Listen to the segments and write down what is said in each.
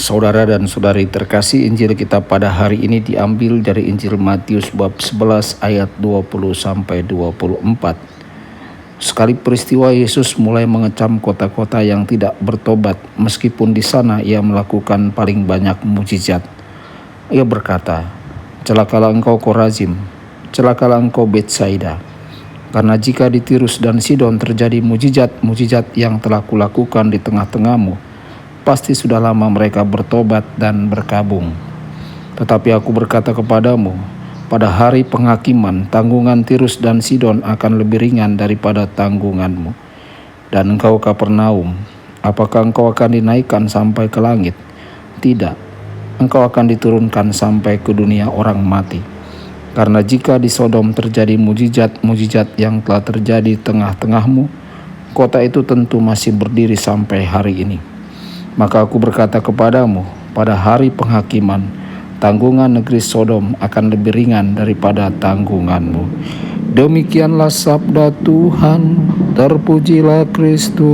Saudara dan saudari terkasih, Injil kita pada hari ini diambil dari Injil Matius bab 11 ayat 20 sampai 24. Sekali peristiwa Yesus mulai mengecam kota-kota yang tidak bertobat, meskipun di sana ia melakukan paling banyak mukjizat. Ia berkata, "Celakalah engkau Korazim, celakalah engkau Betsaida. Karena jika di Tirus dan Sidon terjadi mukjizat-mukjizat yang telah kulakukan di tengah-tengahmu, pasti sudah lama mereka bertobat dan berkabung. Tetapi aku berkata kepadamu, pada hari penghakiman tanggungan Tirus dan Sidon akan lebih ringan daripada tanggunganmu. Dan engkau Kapernaum, apakah engkau akan dinaikkan sampai ke langit? Tidak, engkau akan diturunkan sampai ke dunia orang mati. Karena jika di Sodom terjadi mukjizat-mukjizat yang telah terjadi tengah-tengahmu, kota itu tentu masih berdiri sampai hari ini. Maka aku berkata kepadamu, pada hari penghakiman, tanggungan negeri Sodom akan lebih ringan daripada tanggunganmu." Demikianlah sabda Tuhan, terpujilah Kristus.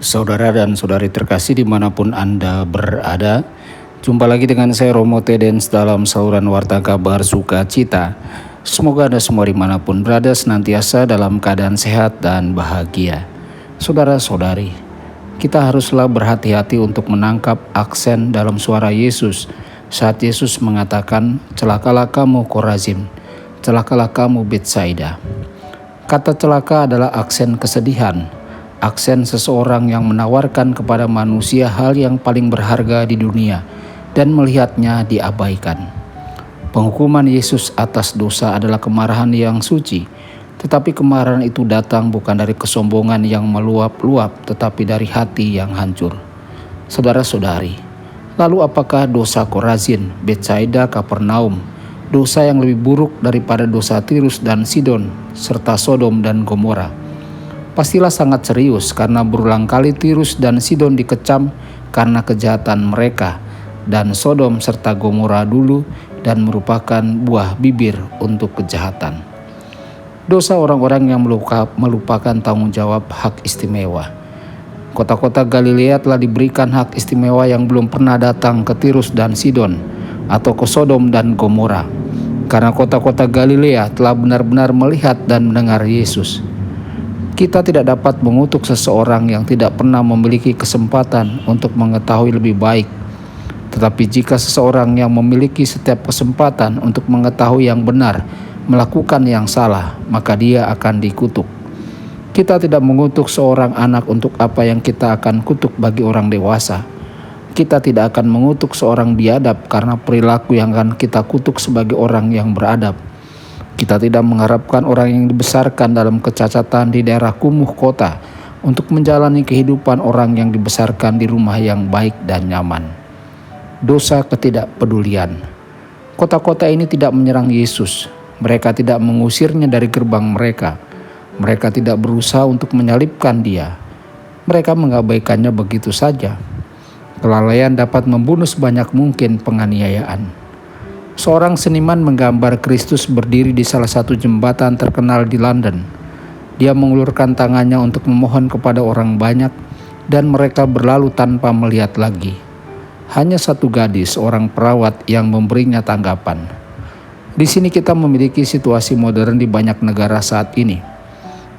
Saudara dan saudari terkasih dimanapun Anda berada, jumpa lagi dengan saya Romo Tedens dalam saluran Warta Kabar Sukacita. Semoga Anda semua dimanapun berada senantiasa dalam keadaan sehat dan bahagia. Saudara-saudari, kita haruslah berhati-hati untuk menangkap aksen dalam suara Yesus saat Yesus mengatakan, "Celakalah kamu Korazim, celakalah kamu Betsaida." Kata celaka adalah aksen kesedihan, aksen seseorang yang menawarkan kepada manusia hal yang paling berharga di dunia dan melihatnya diabaikan. Penghukuman Yesus atas dosa adalah kemarahan yang suci, tetapi kemarahan itu datang bukan dari kesombongan yang meluap-luap, tetapi dari hati yang hancur. Saudara-saudari, lalu apakah dosa Korazin, Betsaida, Kapernaum, dosa yang lebih buruk daripada dosa Tirus dan Sidon, serta Sodom dan Gomora? Pastilah sangat serius, karena berulang kali Tirus dan Sidon dikecam karena kejahatan mereka, dan Sodom serta Gomora dulu dan merupakan buah bibir untuk kejahatan. Dosa orang-orang yang melupakan tanggung jawab hak istimewa. Kota-kota Galilea telah diberikan hak istimewa yang belum pernah datang ke Tirus dan Sidon atau ke Sodom dan Gomora, karena kota-kota Galilea telah benar-benar melihat dan mendengar Yesus. Kita tidak dapat mengutuk seseorang yang tidak pernah memiliki kesempatan untuk mengetahui lebih baik. Tetapi jika seseorang yang memiliki setiap kesempatan untuk mengetahui yang benar melakukan yang salah, maka dia akan dikutuk. Kita tidak mengutuk seorang anak untuk apa yang kita akan kutuk bagi orang dewasa. Kita tidak akan mengutuk seorang biadab karena perilaku yang akan kita kutuk sebagai orang yang beradab. Kita tidak mengharapkan orang yang dibesarkan dalam kecacatan di daerah kumuh kota untuk menjalani kehidupan orang yang dibesarkan di rumah yang baik dan nyaman. Dosa ketidakpedulian. Kota-kota ini tidak menyerang Yesus. Mereka tidak mengusirnya dari gerbang mereka. Mereka tidak berusaha untuk menyalibkan dia. Mereka mengabaikannya begitu saja. Kelalaian dapat membunuh sebanyak mungkin penganiayaan. Seorang seniman menggambar Kristus berdiri di salah satu jembatan terkenal di London. Dia mengulurkan tangannya untuk memohon kepada orang banyak, dan mereka berlalu tanpa melihat lagi. Hanya satu gadis, seorang perawat, yang memberinya tanggapan. Di sini kita memiliki situasi modern di banyak negara saat ini.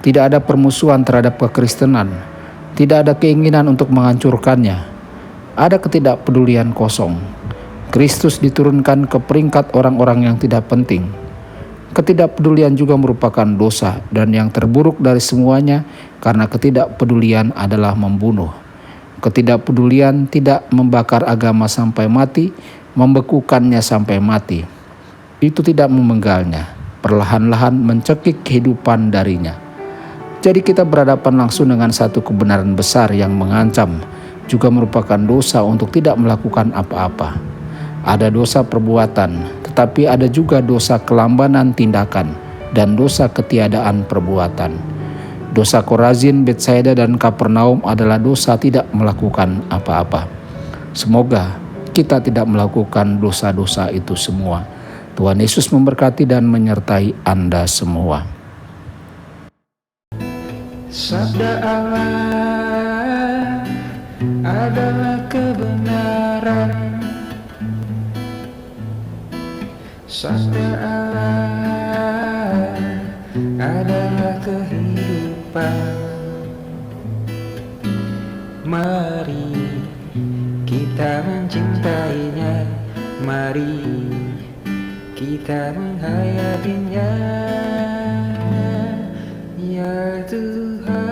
Tidak ada permusuhan terhadap kekristenan, tidak ada keinginan untuk menghancurkannya. Ada ketidakpedulian kosong. Kristus diturunkan ke peringkat orang-orang yang tidak penting. Ketidakpedulian juga merupakan dosa, dan yang terburuk dari semuanya karena ketidakpedulian adalah membunuh. Ketidakpedulian tidak membakar agama sampai mati, membekukannya sampai mati. Itu tidak memenggalnya, perlahan-lahan mencekik kehidupan darinya. Jadi kita berhadapan langsung dengan satu kebenaran besar yang mengancam, juga merupakan dosa untuk tidak melakukan apa-apa. Ada dosa perbuatan, tetapi ada juga dosa kelambanan tindakan dan dosa ketiadaan perbuatan. Dosa Korazin, Betsaida, dan Kapernaum adalah dosa tidak melakukan apa-apa. Semoga kita tidak melakukan dosa-dosa itu semua. Tuhan Yesus memberkati dan menyertai Anda semua. Sabda Allah adalah kebenaran. Sabda Allah adalah kehidupan. Mari kita mencintainya, mari kita menghayatinya, ya Tuhan.